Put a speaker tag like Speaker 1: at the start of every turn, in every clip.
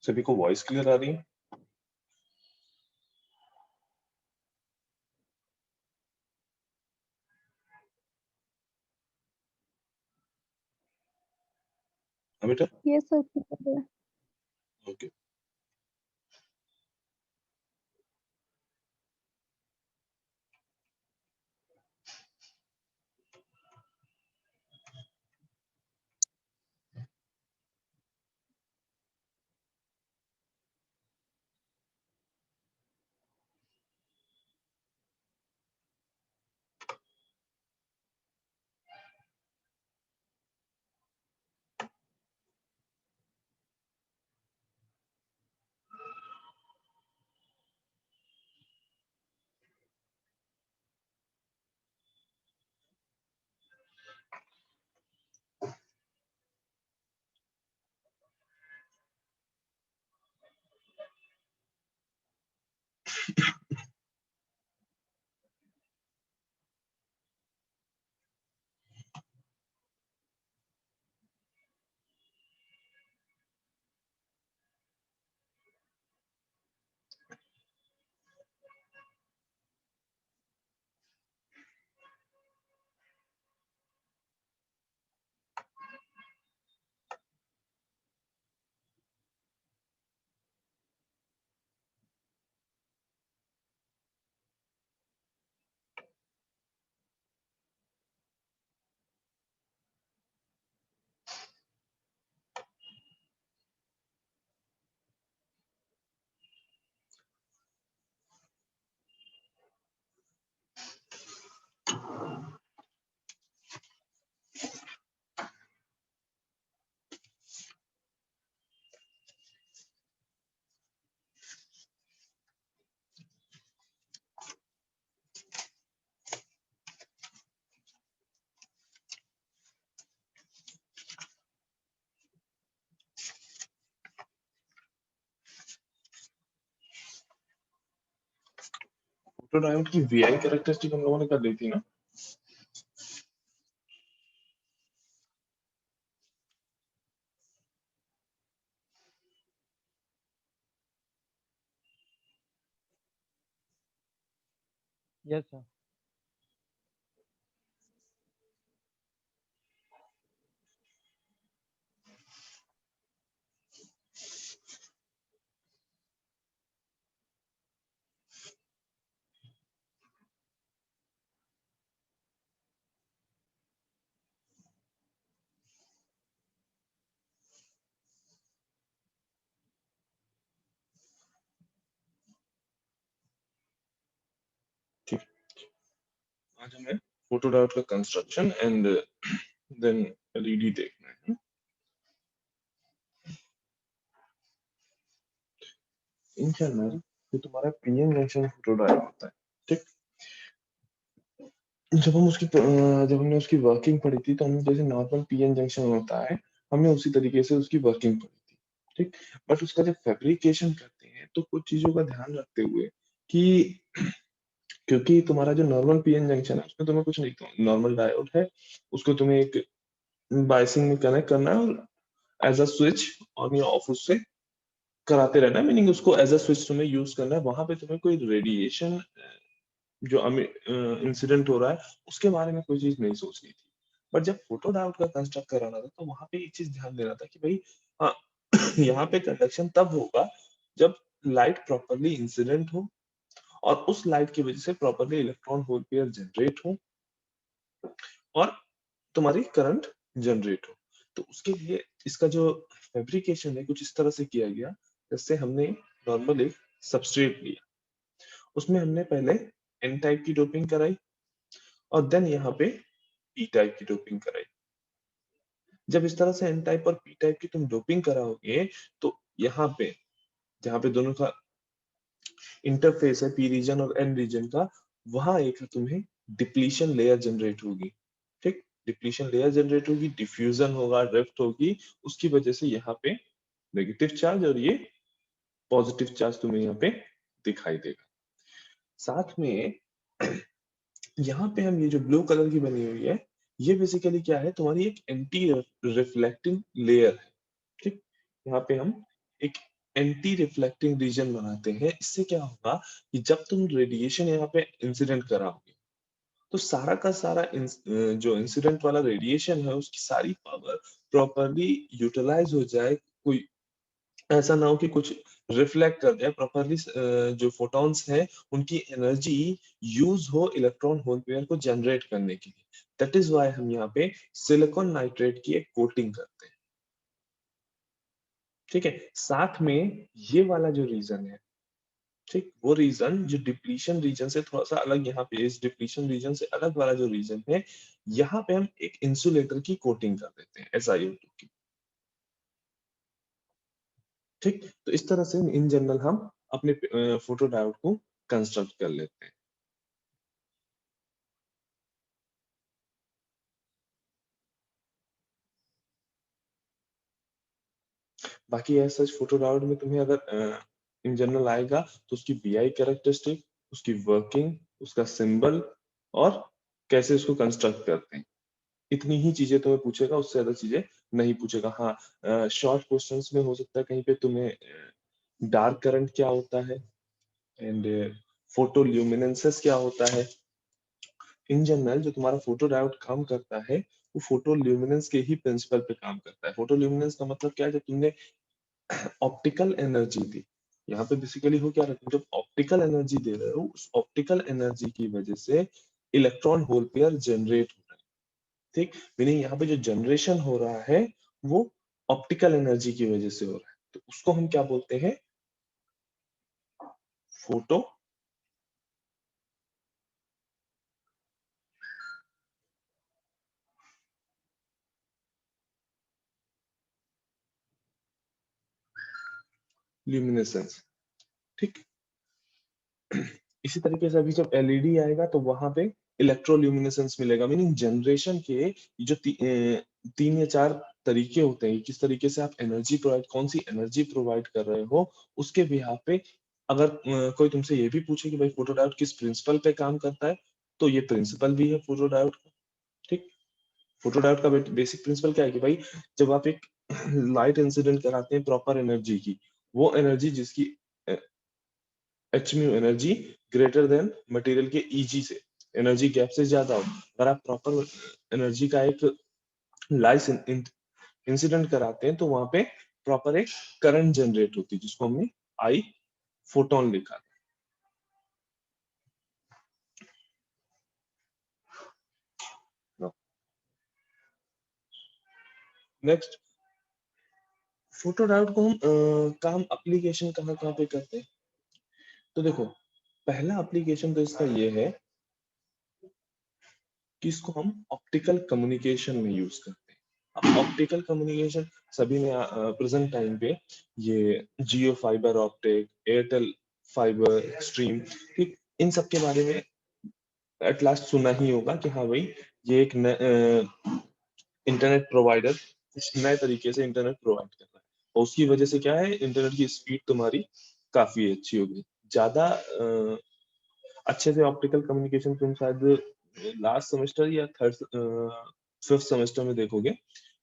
Speaker 1: सभी को voice clear आ रही है? हाँ बेटा?
Speaker 2: यस सर, क्लियर है।
Speaker 1: ओके। फोटो डायोड की वीआई कैरेक्टरिस्टिक हम लोगों ने कर ली थी ना?
Speaker 3: Yes sir.
Speaker 1: ठीक। आज हमें फोटो डायोड का कंस्ट्रक्शन एंड देन एलईडी देखना है। इन जनरल जो तुम्हारा पीएन जंक्शन फोटो डायोड होता है, ठीक। जब हमने उसकी वर्किंग पढ़ी थी तो हमने जैसे नॉर्मल पीएन जंक्शन होता है, हमने उसी तरीके से उसकी वर्किंग पढ़ी थी, ठीक। बट उसका जब फैब्रिकेशन करते हैं तो कुछ चीजों का ध्यान रखते हुए कि क्योंकि तुम्हारा जो नॉर्मल पीएन जंक्शन है उसमें तुम्हें कुछ नहीं, नॉर्मल डायोड है, उसको तुम्हें एक बायसिंग में कनेक्ट करना है और एज अ स्विच ऑन या ऑफ उससे कराते रहना है, मीनिंग उसको एज अ स्विच तुम्हें यूज करना है। वहां पे तुम्हें कोई रेडिएशन जो इंसिडेंट हो रहा है उसके बारे में कोई चीज नहीं सोचनी थी। बट जब फोटो डायोड का कंस्ट्रक्ट कराना था तो वहां पे एक चीज ध्यान देना था कि भाई हाँ यहाँ पे कंडक्शन तब होगा जब लाइट प्रॉपरली इंसिडेंट हो और उस लाइट की वजह से properly electron hole pair generate हो और तुम्हारी करंट जनरेट हो। तो उसके लिए इसका जो फैब्रिकेशन है कुछ इस तरह से किया गया, जैसे हमने नॉर्मल एक सबस्ट्रेट लिया, उसमें हमने पहले एन टाइप की डोपिंग कराई और देन यहाँ पे पी टाइप की डोपिंग कराई। जब इस तरह से एन टाइप और पी टाइप की तुम डोपिंग कराओगे तो यहाँ पे जहाँ पे दोनों का इंटरफेस है पी रीजन और एन रीजन का, वहां एक तुम्हें डिप्लीशन लेयर जनरेट होगी, ठीक। डिप्लीशन लेयर जनरेट होगी, डिफ्यूजन होगा, ड्रिफ्ट होगी, उसकी वजह से यहाँ पे नेगेटिव चार्ज और ये पॉजिटिव चार्ज तुम्हें यहाँ पे दिखाई देगा। साथ में यहाँ पे हम ये जो ब्लू कलर की बनी हुई है, ये बेसिकली क्या है, तुम्हारी एक एंटी रिफ्लेक्टिंग लेयर है, ठीक। यहाँ पे हम एक एंटी रिफ्लेक्टिंग रीजन बनाते हैं। इससे क्या होगा कि जब तुम रेडिएशन यहाँ पे इंसिडेंट कराओगे तो सारा का सारा जो इंसिडेंट वाला रेडिएशन है उसकी सारी पावर प्रॉपरली यूटिलाइज हो जाए। कोई ऐसा ना हो कि कुछ रिफ्लेक्ट कर जाए प्रॉपरली। जो फोटॉन्स हैं उनकी एनर्जी यूज हो इलेक्ट्रॉन होल पेयर को जनरेट करने के लिए। दैट इज व्हाई हम यहाँ पे सिलिकॉन नाइट्रेट की एक कोटिंग करते हैं। ठीक है, साथ में ये वाला जो रीजन है, ठीक, वो रीजन जो डिप्लीशन रीजन से थोड़ा सा अलग, यहाँ पे इस डिप्लीशन रीजन से अलग वाला जो रीजन है, यहाँ पे हम एक इंसुलेटर की कोटिंग कर देते हैं SiO2 की। ठीक, तो इस तरह से इन जनरल हम अपने फोटो डायोड को कंस्ट्रक्ट कर लेते हैं। बाकी ऐसा फोटो डायोड में तुम्हें अगर इन जनरल आएगा तो उसकी VI कैरेक्टरिस्टिक, उसकी वर्किंग, उसका सिंबल और कैसे उसको कंस्ट्रक्ट करते हैं, इतनी ही चीजें तुम्हें पूछेगा, उससे ज्यादा चीजें नहीं पूछेगा। हाँ, शॉर्ट क्वेश्चंस में हो सकता है कहीं पे तुम्हें डार्क करंट क्या होता है एंड फोटो ल्यूमिनेंसेस क्या होता है। इन जनरल जो तुम्हारा फोटो डायोड काम करता है वो फोटो ल्यूमिनेंस के ही प्रिंसिपल पे काम करता है। फोटो ल्यूमिनेंस का मतलब क्या है, जब तुमने ऑप्टिकल एनर्जी दी, यहाँ पे बेसिकली हो क्या रहा है, जब ऑप्टिकल एनर्जी दे रहे हो उस ऑप्टिकल एनर्जी की वजह से इलेक्ट्रॉन होल पेयर जनरेट हो रहा है। ठीक, मीनिंग यहाँ पे जो जनरेशन हो रहा है वो ऑप्टिकल एनर्जी की वजह से हो रहा है, तो उसको हम क्या बोलते हैं, फोटो ल्यूमिनेसेंस। ठीक, इसी तरीके से अभी जब LED आएगा तो वहां पे इलेक्ट्रोल्यूमिनेसेंस मिलेगा, मीनिंग जनरेशन के जो 3 या 4 तरीके होते हैं, किस तरीके से आप एनर्जी प्रोवाइड, कौन सी एनर्जी प्रोवाइड कर रहे हो उसके बिहाफ पे। अगर कोई तुमसे ये भी पूछे कि भाई फोटो डायोड किस प्रिंसिपल पे काम करता है, तो ये प्रिंसिपल भी है फोटो डायोड का। ठीक, फोटो डायोड का बेसिक प्रिंसिपल क्या है कि भाई जब आप एक लाइट इंसिडेंट कराते हैं प्रॉपर एनर्जी की, वो एनर्जी जिसकी H mu energy greater than material के Eg से, एनर्जी गैप से ज्यादा हो, अगर आप प्रॉपर एनर्जी का एक लाइट इंसिडेंट कराते हैं तो वहां पे प्रॉपर एक करंट जनरेट होती है जिसको हमने आई फोटोन लिखा। नेक्स्ट, फोटो डायोड को हम काम एप्लीकेशन कहाँ कहाँ पे करते हैं, तो देखो पहला एप्लीकेशन तो इसका ये है कि इसको हम ऑप्टिकल कम्युनिकेशन में यूज करते हैं। अब ऑप्टिकल कम्युनिकेशन सभी ने प्रेजेंट टाइम पे ये Jio fibre optic, Airtel fibre stream, ठीक, इन सब के बारे में एट लास्ट सुना ही होगा कि हाँ भाई ये एक इंटरनेट प्रोवाइडर कुछ नए तरीके से इंटरनेट प्रोवाइड कर रहा है और उसकी वजह से क्या है, इंटरनेट की स्पीड तुम्हारी काफी अच्छी हो गई। ज्यादा अच्छे से ऑप्टिकल कम्युनिकेशन तुम शायद लास्ट सेमेस्टर या थर्ड फिफ्थ सेमेस्टर में देखोगे।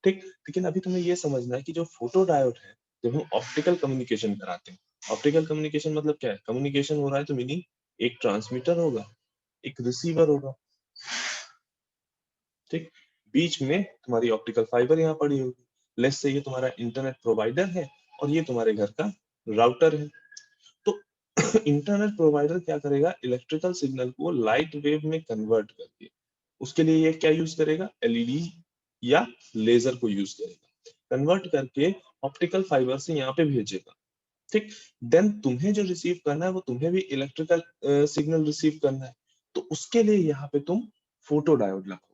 Speaker 1: ठीक, लेकिन अभी तुम्हें ये समझना है कि जो फोटो डायोड है, जब हम ऑप्टिकल कम्युनिकेशन कराते हैं, ऑप्टिकल कम्युनिकेशन मतलब क्या है, कम्युनिकेशन हो रहा है तो मीनिंग एक ट्रांसमीटर होगा, एक रिसीवर होगा। ठीक, बीच में तुम्हारी ऑप्टिकल फाइबर यहाँ पड़ी होगी। लेट्स से ये तुम्हारा इंटरनेट प्रोवाइडर है और ये तुम्हारे घर का राउटर है। तो इंटरनेट प्रोवाइडर क्या करेगा, इलेक्ट्रिकल सिग्नल को लाइट वेव में कन्वर्ट करके उसके लिए ये क्या यूज करेगा, LED या लेजर को यूज करेगा, कन्वर्ट करके ऑप्टिकल फाइबर से यहाँ पे भेजेगा। ठीक, देन तुम्हें जो रिसीव करना है वो तुम्हें भी इलेक्ट्रिकल सिग्नल रिसीव करना है, तो उसके लिए यहाँ पे तुम फोटो डायोड लगाओ।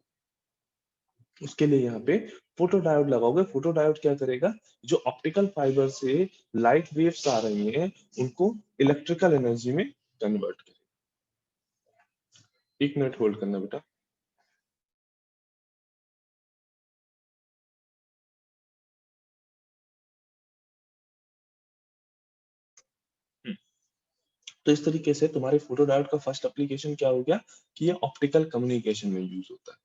Speaker 1: उसके लिए यहाँ पे फोटो डायोड लगाओगे। फोटो डायोड क्या करेगा, जो ऑप्टिकल फाइबर से लाइट वेव्स आ रही हैं उनको इलेक्ट्रिकल एनर्जी में कन्वर्ट करेगा। 1 मिनट होल्ड करना बेटा। हम्म, तो इस तरीके से तुम्हारे फोटो डायोड का फर्स्ट एप्लीकेशन क्या हो गया कि ये ऑप्टिकल कम्युनिकेशन में यूज होता है।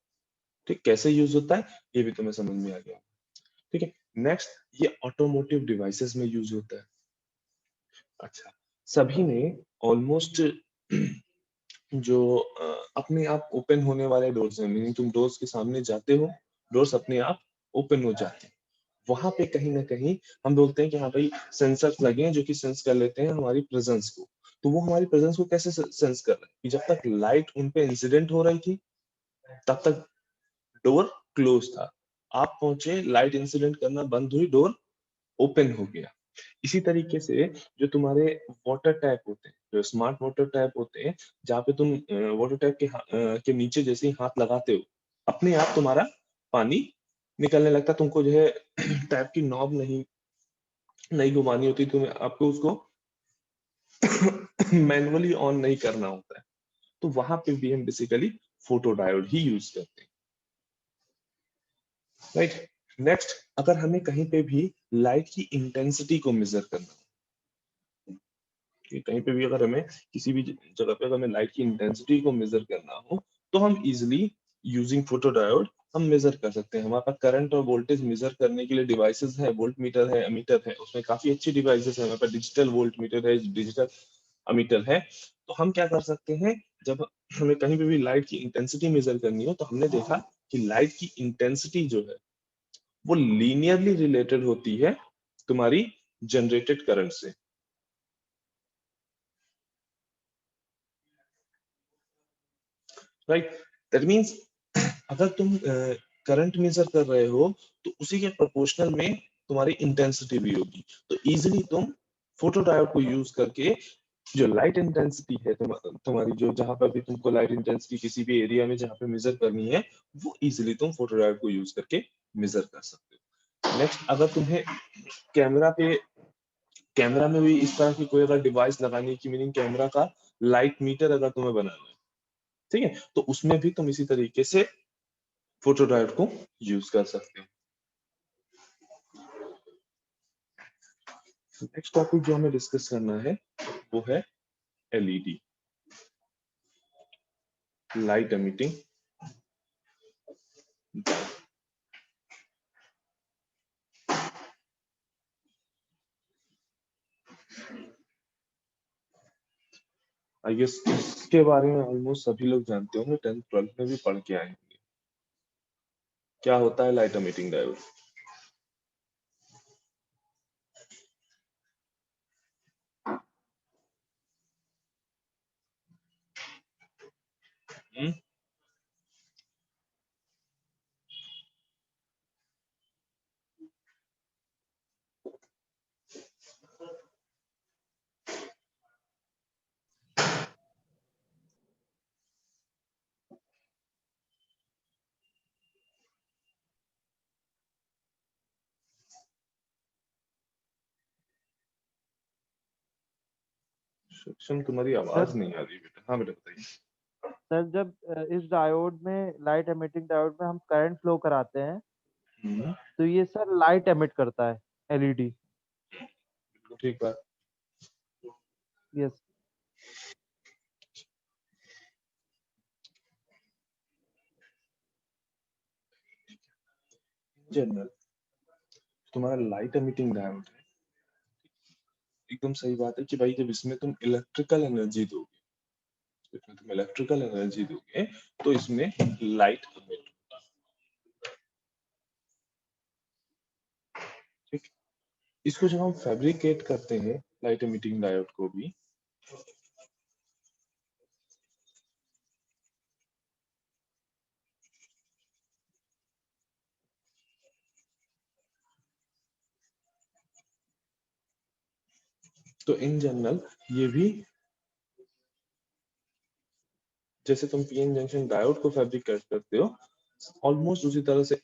Speaker 1: ठीक, कैसे यूज होता है ये भी तुम्हें समझ में आ गया। ठीक है, नेक्स्ट, ये ऑटोमोटिव डिवाइसेस में यूज होता है। अच्छा, सभी ने ऑलमोस्ट जो अपने आप ओपन होने वाले डोर्स हैं, मीनिंग तुम डोर्स के सामने जाते हो, डोर्स अपने आप ओपन हो जाते हैं। वहां पे कहीं ना कहीं हम बोलते हैं कि हाँ भाई सेंसर्स लगे हैं जो कि सेंस कर लेते हैं हमारी प्रेजेंस को। तो वो हमारी प्रेजेंस को कैसे सेंस कर रहे हैं कि जब तक लाइट उन पे इंसिडेंट हो रही थी तब तक डोर क्लोज था। आप पहुंचे, लाइट इंसिडेंट करना बंद हुई, डोर ओपन हो गया। इसी तरीके से जो तुम्हारे वाटर टैप होते हैं, जो स्मार्ट वाटर टैप होते हैं, जहाँ पे तुम वाटर टैप के नीचे जैसे ही हाथ लगाते हो अपने आप तुम्हारा पानी निकलने लगता है। तुमको जो है टैप की नॉब नहीं नहीं घुमानी होती, तुम्हें आपको उसको मैनुअली ऑन नहीं करना होता है। तो वहां पे भी हम बेसिकली फोटो डायोड ही यूज करते हैं, राइट। नेक्स्ट, अगर हमें कहीं पे भी लाइट की इंटेंसिटी को मेजर करना हो, कि कहीं पे भी अगर हमें किसी भी जगह पे अगर हमें लाइट की इंटेंसिटी को मेजर करना हो तो हम इजिली यूजिंग फोटो डायोड हम मेजर कर सकते हैं। हमारे पास करंट और वोल्टेज मेजर करने के लिए डिवाइसेस है, वोल्ट मीटर है, अमीटर है, उसमें काफी अच्छी डिवाइसेस है। हमारे पास डिजिटल वोल्ट मीटर है, डिजिटल अमीटर है। तो हम क्या कर सकते हैं, जब हमें कहीं पे भी लाइट की इंटेंसिटी मेजर करनी हो तो हमने देखा कि लाइट की इंटेंसिटी जो है वो लीनियरली रिलेटेड होती है तुम्हारी जनरेटेड करंट से, राइट। दैट मीन्स अगर तुम करंट मेजर कर रहे हो तो उसी के प्रोपोर्शनल में तुम्हारी इंटेंसिटी भी होगी। तो इजीली तुम फोटो डायोड को यूज करके जो लाइट इंटेंसिटी है तुम्हारी जो जहां पर भी तुमको लाइट इंटेंसिटी किसी भी एरिया में जहां पे मेजर करनी है वो इजीली तुम फोटो डायोड को यूज करके मेजर कर सकते हो। नेक्स्ट, अगर तुम्हें कैमरा पे कैमरा में भी इस तरह की कोई अगर डिवाइस लगानी है, कि मीनिंग कैमरा का लाइट मीटर अगर तुम्हें बनाना है, ठीक है, तो उसमें भी तुम इसी तरीके से फोटो डायोड को यूज कर सकते हो। नेक्स्ट टॉपिक जो हमें डिस्कस करना है वो है LED, light emitting. I guess इसके बारे में ऑलमोस्ट सभी लोग जानते होंगे, 10th 12th में भी पढ़ के आए होंगे। क्या होता है लाइट एमिटिंग डायोड? सक्षम, तुम्हारी आवाज
Speaker 3: सर
Speaker 1: नहीं आ रही बेटा। हाँ बेटा बताइए।
Speaker 3: सर जब इस डायोड में लाइट एमिटिंग डायोड में हम करंट फ्लो कराते हैं
Speaker 1: हम्म,
Speaker 3: तो ये सर लाइट एमिट करता है, एलईडी।
Speaker 1: बिल्कुल ठीक बात।
Speaker 3: यस।
Speaker 1: जनरल, तुम्हारा लाइट एमिटिंग डायोड है, एकदम सही बात है कि भाई जब इसमें तुम इलेक्ट्रिकल एनर्जी दोगे, इसमें तुम इलेक्ट्रिकल एनर्जी दोगे तो इसमें लाइट एमिट, ठीक। इसको जब हम फैब्रिकेट करते हैं लाइट एमिटिंग डायोड को भी, तो इन जनरल ये भी जैसे तुम पीएन जंक्शन डायोड को फैब्रिकेट करते हो ऑलमोस्ट उसी तरह से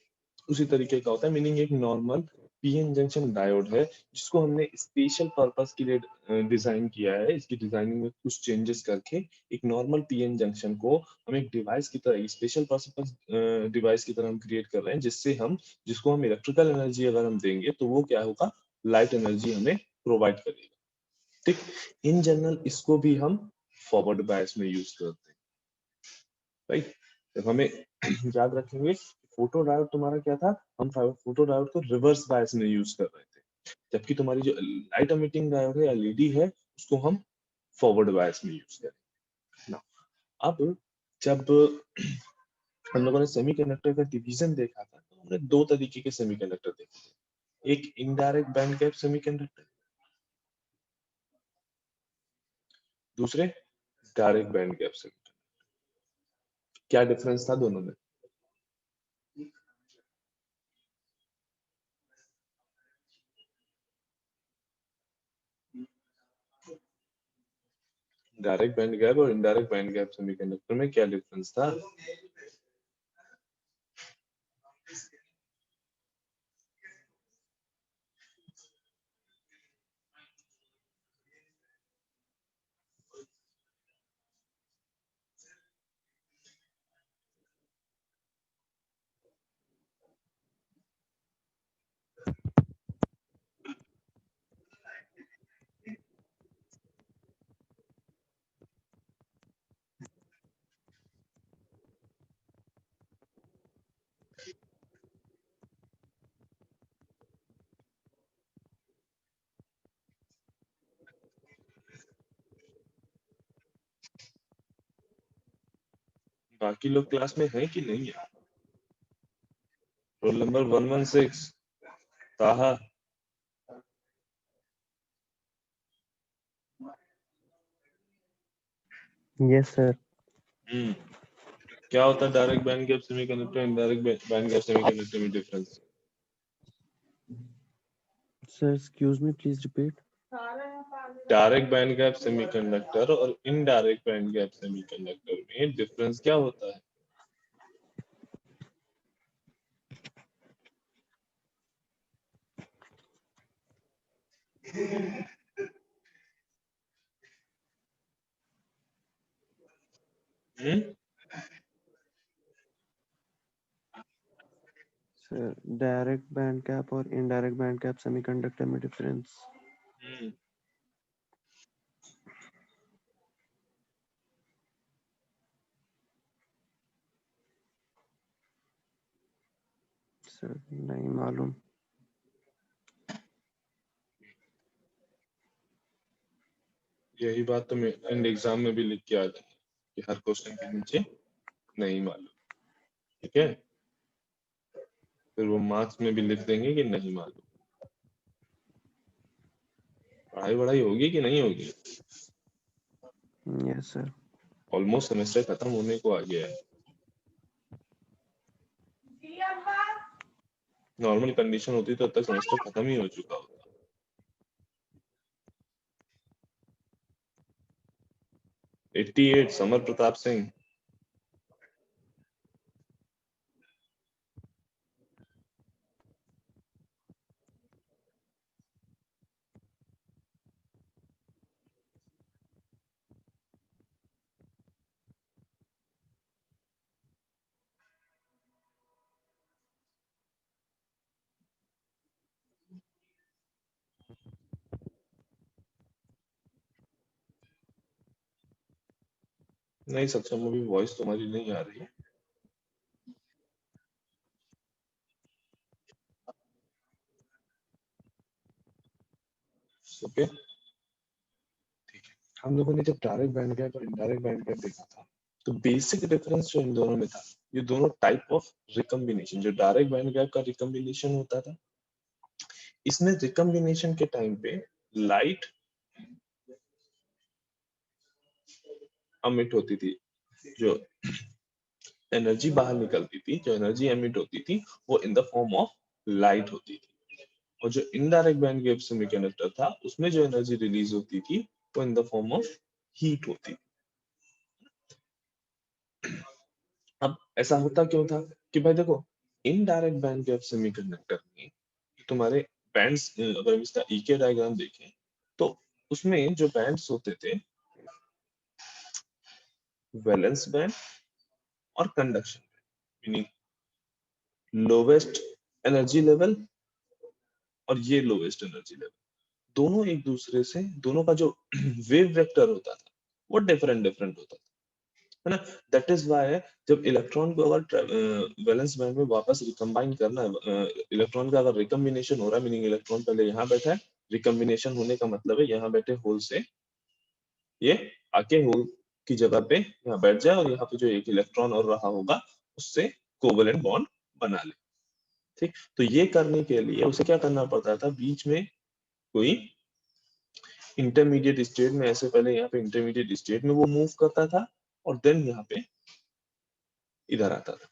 Speaker 1: उसी तरीके का होता है। मीनिंग एक नॉर्मल पीएन जंक्शन डायोड है जिसको हमने स्पेशल पर्पस के लिए डिजाइन किया है। इसकी डिजाइनिंग में कुछ चेंजेस करके एक नॉर्मल पीएन जंक्शन को हम एक डिवाइस की तरह, स्पेशल पर्पस डिवाइस की तरह हम क्रिएट कर रहे हैं, जिससे हम जिसको हम इलेक्ट्रिकल एनर्जी अगर हम देंगे तो वो क्या होगा, लाइट एनर्जी हमें प्रोवाइड करेगा, ठीक। इन जनरल इसको भी हम फॉरवर्ड बायस में यूज करते हैं, राइट। जब हमें याद रखेंगे फोटो डायोड तुम्हारा क्या था, हम फोटो डायोड को रिवर्स बायस में यूज कर रहे थे, जबकि तुम्हारी जो लाइट एमिटिंग डायोड है एलईडी है उसको हम फॉरवर्ड बायस में यूज करें ना। अब जब हम लोगों ने सेमीकंडक्टर का डिवीजन देखा था तो हमने दो तरीके के सेमीकंडक्टर देखे थे, एक इनडायरेक्ट बैंड गैप सेमीकंडक्टर, दूसरे डायरेक्ट बैंड गैप सेमीकंडक्टर। क्या डिफरेंस था दोनों में? डायरेक्ट बैंड गैप और इनडायरेक्ट बैंड गैप सेमीकंडक्टर में क्या डिफरेंस था? बाकी लोग क्लास में हैं कि नहीं है? Role number 116 Taha.
Speaker 3: Yes sir.
Speaker 1: क्या होता है direct band gap semiconductor indirect band gap semiconductor में difference?
Speaker 3: Sir excuse me, please repeat.
Speaker 1: Direct band gap semiconductor और इनडायरेक्ट बैंड गैप सेमीकंडक्टर में डिफरेंस क्या होता है? Hmm?
Speaker 3: Sir direct band gap और इनडायरेक्ट बैंड गैप सेमीकंडक्टर में difference.
Speaker 1: Hmm.
Speaker 3: Sir नहीं मालूम।
Speaker 1: यही बात तो मैं एंड एग्जाम में भी लिख के आ जाए कि हर क्वेश्चन के नीचे नहीं मालूम, ठीक है? फिर वो मार्क्स में भी लिख देंगे कि नहीं मालूम। पढ़ाई वढ़ाई होगी कि नहीं होगी?
Speaker 3: Yes sir.
Speaker 1: ऑलमोस्ट सेमेस्टर खत्म होने को आ गया है। नॉर्मल कंडीशन होती तो अब तक सेमेस्टर खत्म ही हो चुका होता। Eighty eight Samar Pratap Singh. नहीं सक्षम, अभी वॉइस तुम्हारी नहीं आ रही है। ओके, ठीक है। हम लोगों ने जब डायरेक्ट बैंड गैप और इनडायरेक्ट बैंड गैप देखा था तो बेसिक डिफरेंस जो इन दोनों में था, ये दोनों टाइप ऑफ रिकम्बिनेशन, जो डायरेक्ट बैंड गैप का रिकम्बिनेशन होता था, इसमें रिकम्बिनेशन के टाइम पे लाइट अमिट होती थी, जो एनर्जी बाहर निकलती थी, जो एनर्जी एमिट होती थी वो इन द फॉर्म ऑफ लाइट होती थी। और जो इनडायरेक्ट बैंड गैप सेमीकंडक्टर था उसमें जो एनर्जी रिलीज होती थी वो इन द फॉर्म ऑफ हीट होती थी। अब ऐसा होता क्यों था कि भाई देखो, इनडायरेक्ट बैंड गैप सेमीकंडक्टर में तुम्हारे बैंड्स, अगर हम इसका ईके डायग्राम देखें तो उसमें जो बैंड्स होते थे, वैलेंस बैंड और conduction band, meaning lowest energy level और ये लोवेस्ट एनर्जी लेवल, दोनों एक दूसरे से, दोनों का जो वेव वेक्टर होता था वो डिफरेंट डिफरेंट होता था, है ना? दैट इज व्हाई जब इलेक्ट्रॉन को अगर वैलेंस बैंड में वापस रिकम्बाइन करना है, इलेक्ट्रॉन का अगर रिकम्बिनेशन हो रहा है, मीनिंग इलेक्ट्रॉन पहले यहाँ बैठा है, रिकम्बिनेशन होने का मतलब है यहाँ बैठे होल से ये आके होल की जगह पे यहाँ बैठ जाए और यहाँ पे जो एक इलेक्ट्रॉन और रहा होगा उससे कोवेलेंट बॉन्ड बना ले। ठीक, तो ये करने के लिए उसे क्या करना पड़ता था, बीच में कोई इंटरमीडिएट स्टेट में, ऐसे पहले यहाँ पे इंटरमीडिएट स्टेट में वो मूव करता था और देन यहाँ पे इधर आता था।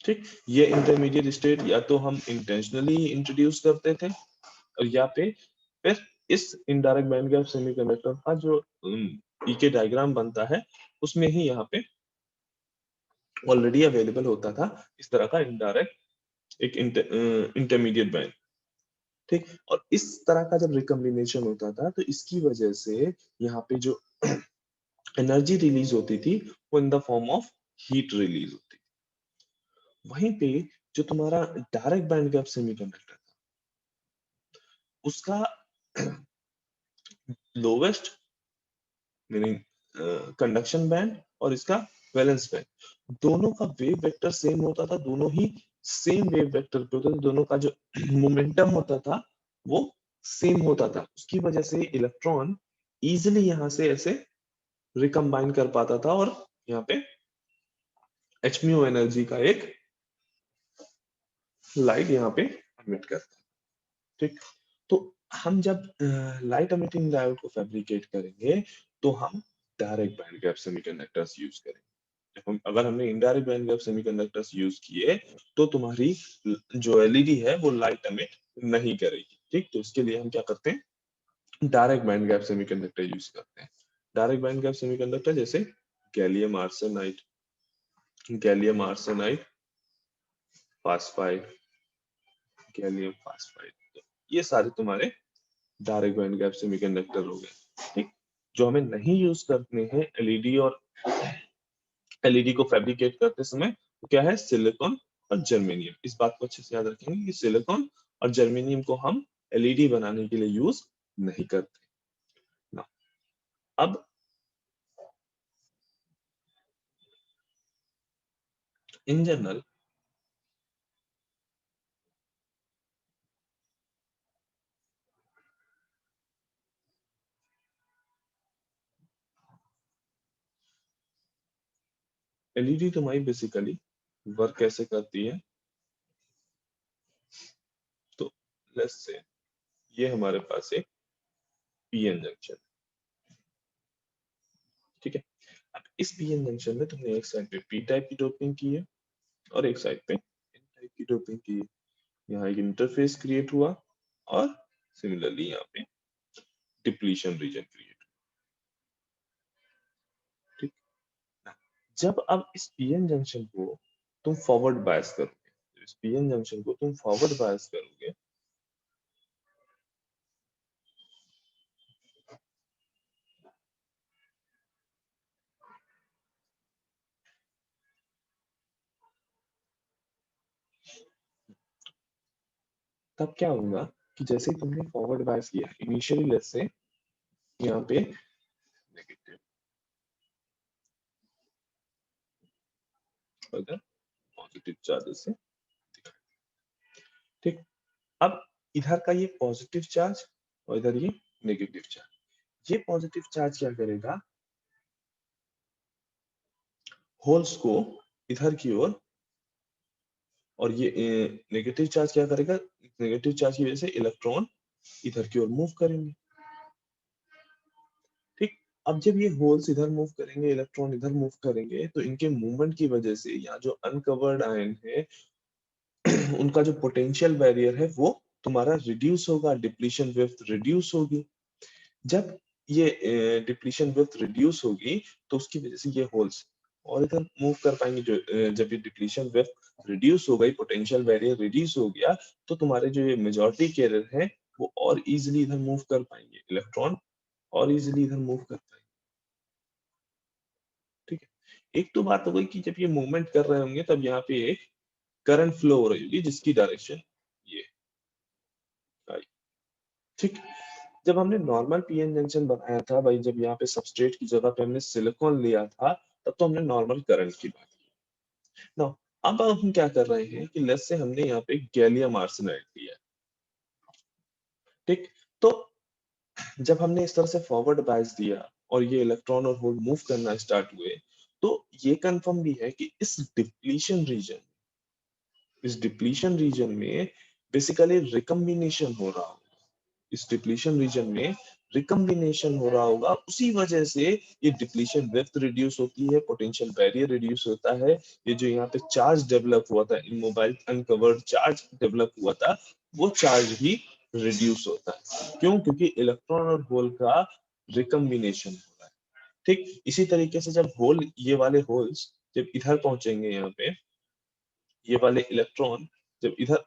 Speaker 1: ठीक, ये इंटरमीडिएट स्टेट या तो हम इंटेंशनली इंट्रोड्यूस करते थे और या फिर इस इनडायरेक्ट बैंड गैप सेमीकंडक्टर का जो पीके डायग्राम बनता है उसमें ही यहाँ पे ऑलरेडी अवेलेबल होता था इस तरह का इनडायरेक्ट एक इंटरमीडिएट बैंड। ठीक, और इस तरह का जब रिकम्बिनेशन होता था तो इसकी वजह से यहाँ पे जो एनर्जी रिलीज होती थी वो इन the form of heat release होती थी। वहीं पे जो तुम्हारा डायरेक्ट बैंड गैप सेमीकंडक्टर था उसका लोवेस्ट मीनिंग कंडक्शन बैंड और इसका वैलेंस बैंड दोनों का वेव वेक्टर सेम होता था, दोनों ही सेम वेव वेक्टर पे होता था, दोनों का जो मोमेंटम होता था वो सेम होता था। उसकी वजह से इलेक्ट्रॉन इजिली यहाँ से ऐसे रिकम्बाइन कर पाता था और यहाँ पे एचम्यू एनर्जी का एक लाइट यहाँ पे एमिट करता है। ठीक, तो हम जब लाइट एमिटिंग डायोड को फैब्रिकेट करेंगे तो हम direct band gap semiconductors use करेंगे। जब हम अगर हमने indirect band gap semiconductors use किए तो तुम्हारी जो एलईडी है वो लाइट एमिट नहीं करेगी। ठीक, तो इसके लिए हम क्या करते हैं, direct band gap semiconductor use करते हैं। डायरेक्ट बैंड गैप सेमीकंडक्टर जैसे gallium arsenide, gallium arsenide phosphide, gallium phosphide, तो ये सारे तुम्हारे डायरेक्ट बैंड गैप सेमीकंडक्टर हो गए। ठीक, जो हमें नहीं यूज करने हैं एलईडी और एलईडी को फैब्रिकेट करते समय वो क्या है, सिलिकॉन और जर्मेनियम। इस बात को अच्छे से याद रखेंगे कि सिलिकॉन और जर्मेनियम को हम एलईडी बनाने के लिए यूज नहीं करते ना। अब इन जनरल एलईडी तुम्हारी बेसिकली वर्क कैसे करती है, तो लेट्स से ये हमारे पास एक पीएन जंक्शन, ठीक है। अब इस पीएन जंक्शन में तुमने एक साइड पे पी टाइप की डोपिंग की है और एक साइड पे एन टाइप की डोपिंग की है। यहाँ एक इंटरफेस क्रिएट हुआ और सिमिलरली यहाँ पे डिप्लीशन रीजन क्रिएट, ठीक ना। जब अब इस पीएन जंक्शन को तुम फॉरवर्ड बायस करोगे, इस पीएन जंक्शन को तुम फॉरवर्ड बायस करोगे तब क्या होगा कि जैसे ही तुमने फॉरवर्ड बायस किया इनिशियली, लेट्स से यहाँ पे नेगेटिव, अगर पॉजिटिव चार्जेस से, ठीक। अब इधर का ये पॉजिटिव चार्ज और इधर ये नेगेटिव चार्ज, ये पॉजिटिव चार्ज क्या करेगा, होल्स को इधर की ओर, और ये नेगेटिव चार्ज क्या करेगा, नेगेटिव चार्ज की वजह से इलेक्ट्रॉन इधर की ओर मूव करेंगे। ठीक, अब जब ये होल्स इधर मूव करेंगे, इलेक्ट्रॉन इधर मूव करेंगे, तो इनके मूवमेंट की वजह से यहाँ जो अनकवर्ड आयन है उनका जो पोटेंशियल बैरियर है वो तुम्हारा रिड्यूस होगा, डिप्लीशन विड्थ रिड्यूस होगी। जब ये डिप्लीशन विड्थ रिड्यूस होगी तो उसकी वजह से ये होल्स और इधर मूव कर पाएंगे। जो जब ये डिप्लीशन विड्थ रिड्यूस हो गई, पोटेंशियल बैरियर रिड्यूस हो गया, तो तुम्हारे जो ये मेजॉरिटी कैरियर है वो और इजिली इधर मूव कर पाएंगे, इलेक्ट्रॉन और इजिली इधर मूव कर पाएंगे। ठीक है, एक तो बात हो गई कि जब ये मूवमेंट कर रहे होंगे तब यहाँ पे एक करंट फ्लो हो रही होगी जिसकी डायरेक्शन ये आई। ठीक, जब हमने नॉर्मल पीएन जंक्शन बनाया था भाई, जब यहाँ पे सबस्ट्रेट की जगह पे हमने सिलिकॉन लिया था तब तो हमने नॉर्मल करंट की बात की ना। अब हम क्या कर रहे हैं कि लेट्स से हमने यहाँ पे गैलियम आर्सेनाइड लिया है, ठीक। तो जब हमने इस तरह से फॉरवर्ड बायस दिया और ये इलेक्ट्रॉन और होल मूव करना स्टार्ट हुए, तो ये कंफर्म भी है कि इस डिप्लीशन रीजन में बेसिकली रिकम्बिनेशन हो रहा होगा। इस डिप्लीशन रीजन में रिकम्बिनेशन हो रहा होगा, उसी वजह से ये डिप्लीशन डेप्थ रिड्यूस होती है, पोटेंशियल बैरियर रिड्यूस होता है। ये जो यहाँ पे चार्ज डेवलप हुआ था, इमोबाइल अनकवर्ड चार्ज डेवलप हुआ था, वो चार्ज भी रिड्यूस होता है। क्यों? क्योंकि इलेक्ट्रॉन और होल का रिकम्बिनेशन हो रहा है। ठीक इसी तरीके से जब होल, ये वाले होल्स जब इधर पहुंचेंगे, यहाँ पे ये वाले इलेक्ट्रॉन जब इधर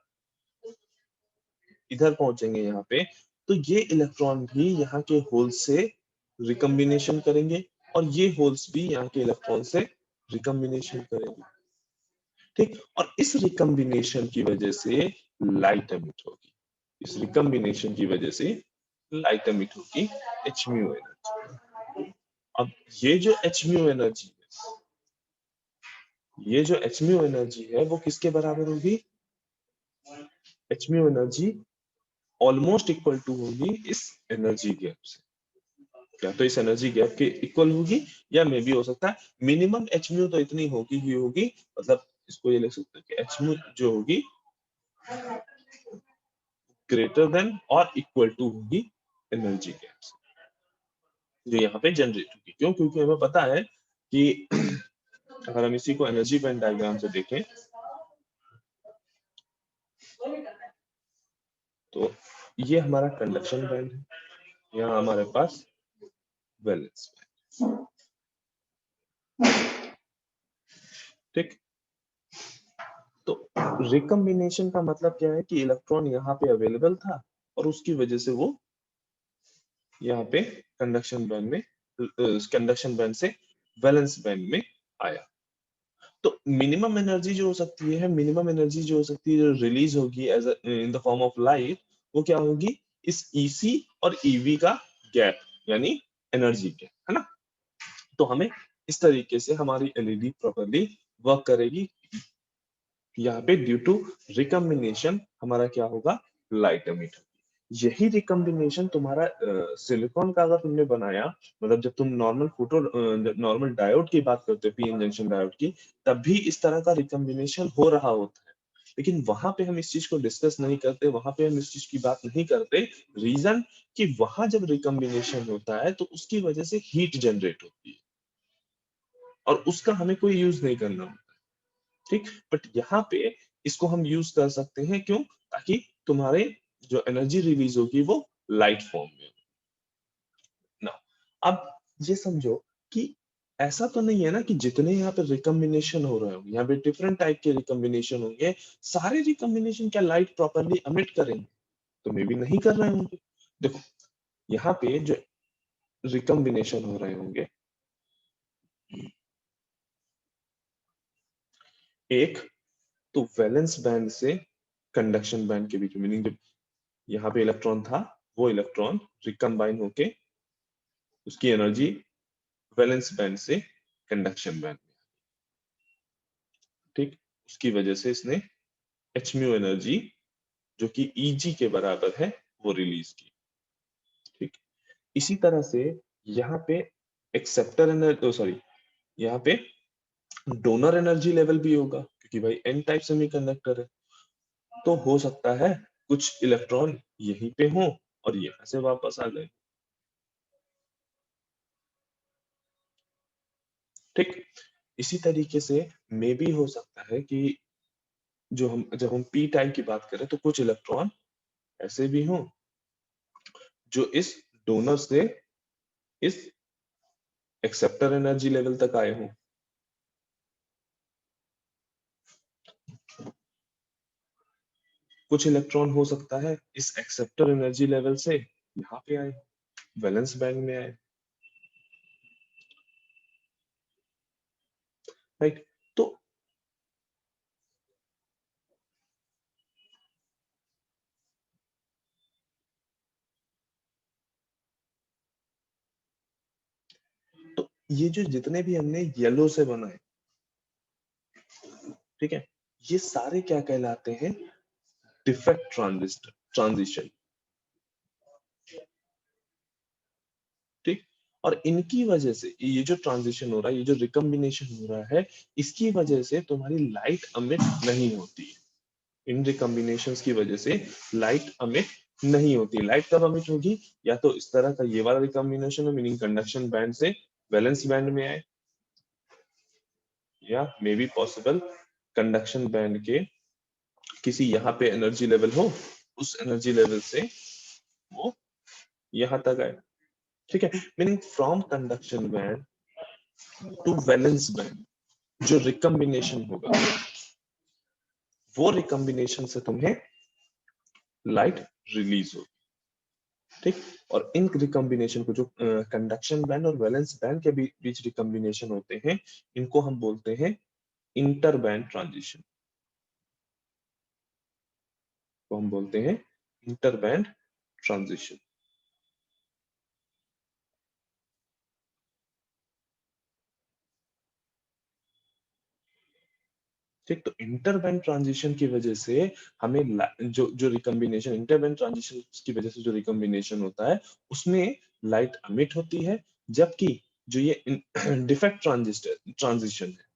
Speaker 1: इधर पहुंचेंगे यहाँ पे, तो ये इलेक्ट्रॉन भी यहाँ के होल से रिकम्बिनेशन करेंगे और ये होल्स भी यहाँ के इलेक्ट्रॉन से रिकम्बिनेशन करेंगे। ठीक, और इस रिकम्बिनेशन की वजह से लाइट एमिट होगी। इस रिकम्बिनेशन की वजह से लाइट एमिट होगी, एच म्यू एनर्जी। अब ये जो एच म्यू एनर्जी है, ये जो एच म्यू एनर्जी है वो किसके बराबर होगी? H mu energy almost equal to होगी इस एनर्जी गैप से। क्या तो इस एनर्जी गैप के इक्वल होगी, या मे भी हो सकता है मिनिमम एच म्यू तो इतनी होगी ही होगी, मतलब इसको ये लिख सकते हैं कि एच म्यू जो होगी ग्रेटर देन और इक्वल टू होगी एनर्जी गैप से, जो यहाँ पे जनरेट होगी। क्यों? क्योंकि हमें पता है कि अगर हम इसी को एनर्जी बैंड डायग्राम से देखें, तो ये हमारा कंडक्शन बैंड है, यहाँ हमारे पास वैलेंस बैंड। ठीक, तो रिकम्बिनेशन का मतलब क्या है कि इलेक्ट्रॉन यहाँ पे अवेलेबल था और उसकी वजह से वो यहाँ पे कंडक्शन बैंड से वैलेंस बैंड में आया। तो मिनिमम एनर्जी जो हो सकती है, जो रिलीज होगी as in the form of light, वो क्या होगी? इस EC और EV का गैप, यानी एनर्जी गैप, है ना। तो हमें इस तरीके से हमारी LED प्रॉपर्ली वर्क करेगी। यहाँ पे ड्यू टू रिकम्बिनेशन हमारा क्या होगा? Light emit. यही रिकम्बिनेशन तुम्हारा सिलिकॉन का अगर तुमने बनाया, मतलब जब तुम नॉर्मल डायोड की बात करते हो, पीएन जंक्शन डायोड की, तब भी इस तरह का रिकम्बिनेशन हो रहा होता है। लेकिन वहां पे हम इस चीज को डिस्कस नहीं करते, वहां पे हम इस चीज की बात नहीं करते। रीजन कि वहां जब रिकम्बिनेशन होता है तो उसकी वजह से हीट जनरेट होती है और उसका हमें कोई यूज नहीं करना होता। ठीक, बट यहाँ पे इसको हम यूज कर सकते हैं। क्यों? ताकि तुम्हारे जो एनर्जी रिलीज होगी वो लाइट फॉर्म में ना। अब ये समझो कि ऐसा तो नहीं है ना कि जितने यहाँ पे रिकम्बिनेशन हो रहे होंगे, यहाँ पे डिफरेंट टाइप के रिकम्बिनेशन होंगे, सारे रिकम्बिनेशन क्या लाइट प्रॉपर्ली एमिट करेंगे? तो मे भी नहीं कर रहे होंगे। देखो यहाँ पे जो रिकम्बिनेशन हो रहे होंगे, एक तो वैलेंस बैंड से कंडक्शन बैंड के बीच में, मीनिंग जब यहाँ पे इलेक्ट्रॉन था, वो इलेक्ट्रॉन रिकम्बाइन होके उसकी एनर्जी वैलेंस बैंड से कंडक्शन बैंड में, ठीक, उसकी वजह से इसने एच म्यू एनर्जी जो कि EG के बराबर है वो रिलीज की। ठीक, इसी तरह से यहाँ पे एक्सेप्टर एनर्जी, सॉरी, यहाँ पे डोनर एनर्जी लेवल भी होगा, क्योंकि भाई एन टाइप सेमीकंडक्टर है। तो हो सकता है कुछ इलेक्ट्रॉन यहीं पे हो और यहाँ से वापस आ गए। ठीक, इसी तरीके से मे भी हो सकता है कि जब हम पी टाइप की बात करें तो कुछ इलेक्ट्रॉन ऐसे भी हों जो इस डोनर से इस एक्सेप्टर एनर्जी लेवल तक आए हों। कुछ इलेक्ट्रॉन हो सकता है इस एक्सेप्टर एनर्जी लेवल से यहाँ पे आए, वैलेंस बैंड में आए। राइट, तो ये जो जितने भी हमने येलो से बनाए, ठीक है, ये सारे क्या कहलाते हैं? Defect transition. ठीक, और इनकी वजह से ये जो ट्रांजिशन हो रहा है, ये जो रिकम्बिनेशन हो रहा है, इसकी वजह से तुम्हारी लाइट अमिट नहीं होती है। इन रिकम्बिनेशंस की वजह से लाइट अमिट नहीं होती। लाइट कब अमिट होगी? या तो इस तरह का ये वाला रिकम्बिनेशन है, मीनिंग कंडक्शन बैंड से वैलेंस बैंड में आए, या may be possible conduction band के किसी यहाँ पे एनर्जी लेवल हो, उस एनर्जी लेवल से वो यहाँ तक आए। ठीक है, meaning from conduction band to valence band जो रिकम्बिनेशन होगा, वो रिकम्बिनेशन से तुम्हें लाइट रिलीज होगी। ठीक, और इन रिकम्बिनेशन को जो कंडक्शन बैंड और वैलेंस बैंड के बीच रिकम्बिनेशन होते हैं, इनको हम बोलते हैं इंटर बैंड ट्रांजिशन, को हम बोलते हैं इंटर बैंड ट्रांजिशन। ठीक, तो इंटरबैंड ट्रांजिशन की वजह से हमें जो रिकम्बिनेशन, इंटरबैंड ट्रांजिशन की वजह से जो रिकम्बिनेशन होता है, उसमें लाइट अमिट होती है, जबकि जो ये डिफेक्ट ट्रांजिशन है,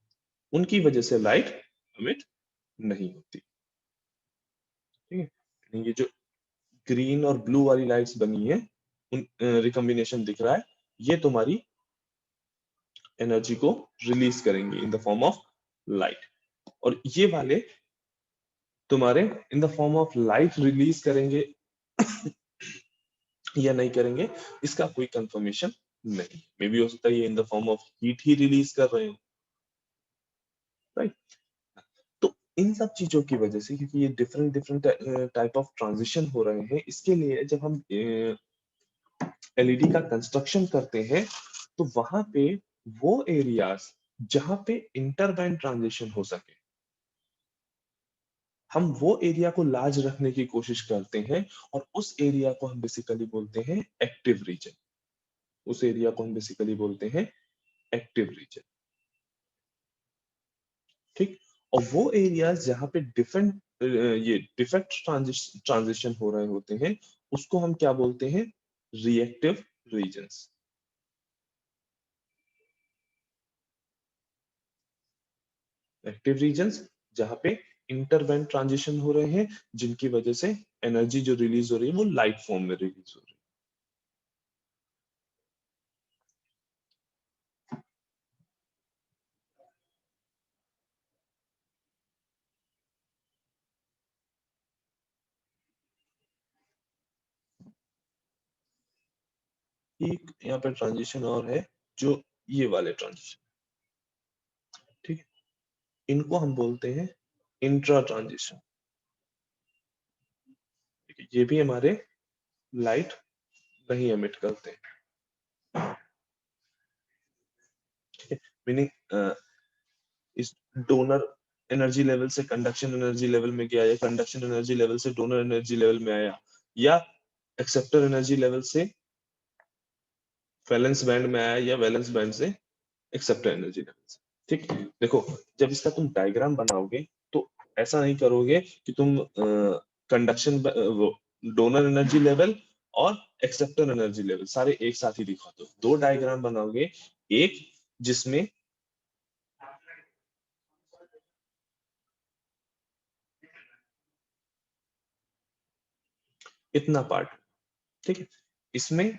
Speaker 1: उनकी वजह से लाइट अमिट नहीं होती। ठीक है, ये जो ग्रीन और ब्लू वाली लाइट्स बनी है, उन रिकम्बिनेशन दिख रहा है, ये तुम्हारी एनर्जी को रिलीज करेंगे इन द फॉर्म ऑफ लाइट, और ये वाले तुम्हारे इन the form of light release करेंगे या नहीं करेंगे, इसका कोई कंफर्मेशन नहीं। मे बी हो सकता है ये इन the form of heat he release कर रहे हो, राइट। तो इन सब चीजों की वजह से, क्योंकि ये different different type of transition हो रहे हैं, इसके लिए जब हम एलईडी का कंस्ट्रक्शन करते हैं, तो वहां पे वो एरियाज जहां पे इंटरबैंड ट्रांजिशन हो सके, हम वो एरिया को लार्ज रखने की कोशिश करते हैं, और उस एरिया को हम बेसिकली बोलते हैं एक्टिव रीजन। उस एरिया को हम बेसिकली बोलते हैं एक्टिव रीजन। ठीक, और वो एरियाज जहां पे डिफरेंट ये डिफेक्ट ट्रांजिशन हो रहे होते हैं, उसको हम क्या बोलते हैं? Reactive regions. एक्टिव रीजन्स जहां पे इंटरबैंड ट्रांजिशन हो रहे हैं, जिनकी वजह से एनर्जी जो रिलीज हो रही है वो लाइट फॉर्म में रिलीज हो रही है। एक यहाँ पे ट्रांजिशन और है, जो ये वाले ट्रांजिशन, ठीक है, इनको हम बोलते हैं इंट्रा ट्रांजिशन। ये भी हमारे लाइट नहीं एमिट करते, मीनिंग इस डोनर एनर्जी लेवल से कंडक्शन एनर्जी लेवल में गया, या कंडक्शन एनर्जी लेवल से डोनर एनर्जी लेवल में आया, या एक्सेप्टर एनर्जी लेवल से वैलेंस बैंड में आया, या वैलेंस बैंड से एक्सेप्टर एनर्जी लेवल से। ठीक, देखो, जब इसका तुम डायग्राम बनाओगे, तो ऐसा नहीं करोगे कि तुम कंडक्शन वो डोनर एनर्जी लेवल और एक्सेप्टर एनर्जी लेवल सारे एक साथ ही दिखा दो। दो डायग्राम बनाओगे, एक जिसमें इतना पार्ट, ठीक है, इसमें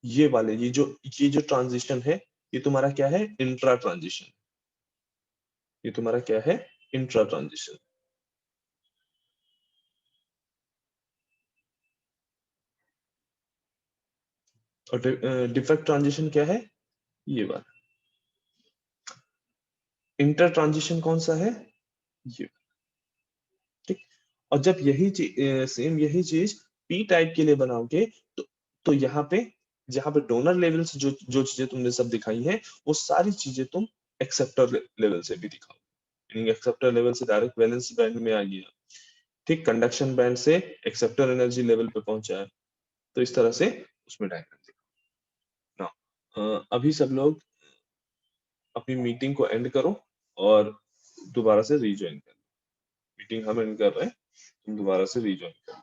Speaker 1: ये वाले ये जो ट्रांजिशन है, ये तुम्हारा क्या है? Intra transition. ये तुम्हारा क्या है? Intra transition. और डिफेक्ट ट्रांजिशन क्या है? ये वाला। इंटर ट्रांजिशन कौन सा है? ये, ठीक। और जब यही सेम यही चीज पी टाइप के लिए बनाओगे, तो यहाँ पे जहां पे डोनर लेवल से जो जो चीजें तुमने सब दिखाई हैं, वो सारी चीजें तुम एक्सेप्टर लेवल से भी दिखाओ। मीनिंग एक्सेप्टर लेवल से डायरेक्ट वैलेंस बैंड में आ गया, ठीक, कंडक्शन बैंड से एक्सेप्टर एनर्जी लेवल पे पहुंचा है, तो इस तरह से उसमें डायग्राम दिखाओ ना। अभी सब लोग अपनी मीटिंग को एंड करो और दोबारा से रीज्वाइन करो। मीटिंग हम एंड कर रहे हैं, तुम दोबारा से रीज्वाइन करो।